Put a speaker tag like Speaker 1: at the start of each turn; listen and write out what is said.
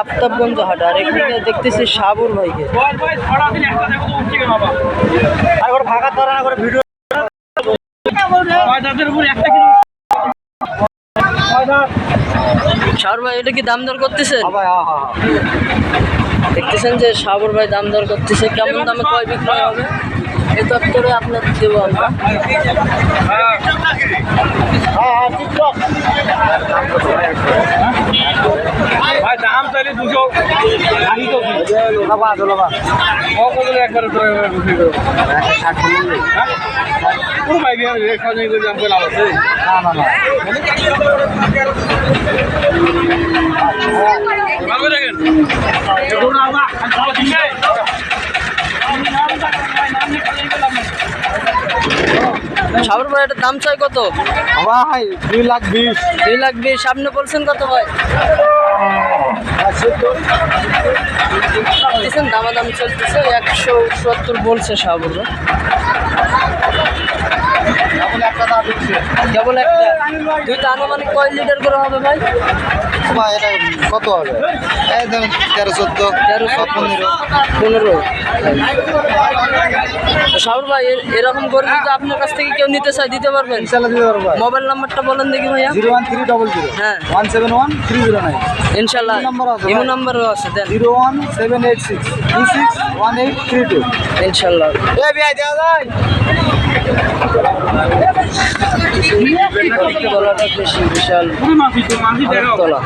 Speaker 1: আফতাবগঞ্জ হাট আর এখানে দেখতেছি সাবর ভাইকে। আর ফাঁকা ধরা না করে ভিডিও সাবর ভাই এটা কি দাম দর করতেছেন? দেখতেছেন যে সাবর ভাই দাম দর করতেছে, কেমন দামে কয় বিক্রয় হবে এই তত্ত্বরে আপনার দেবো আমরা।
Speaker 2: দাম চাইলে 200 একবারে লাভ আছে
Speaker 1: সাবর ভাই এটার দাম চাই কত
Speaker 2: ভাই? 2,20,000।
Speaker 1: 2,20,000 সামনে বলছেন কত ভাই? দামাদাম চলতেছে 170 বলছে সাবর ভাই। কেবল একটা, দুইটা আনুমানিক কয় লিটার করে হবে ভাই?
Speaker 2: ভাই এটা কত হবে? এই ধরেন 13-14
Speaker 1: 15 সাবর ভাই এরকম গরু যদি আপনার কাছ থেকে কেউ নিতে চায় দিতে পারবেন?
Speaker 2: ইনশাআল্লাহ দিতে পারবো।
Speaker 1: মোবাইল নাম্বারটা বলেন দেখি ভাইয়া।
Speaker 2: 01300
Speaker 1: হ্যাঁ
Speaker 2: 171 309।
Speaker 1: ইনশাআল্লাহ ইমো নাম্বারও আছে, দেন
Speaker 2: 01786 261832।
Speaker 1: ইনশাআল্লাহ।
Speaker 2: এ ভাই দেওয়া যায়
Speaker 1: বলাটা বেশি বিশাল তলা।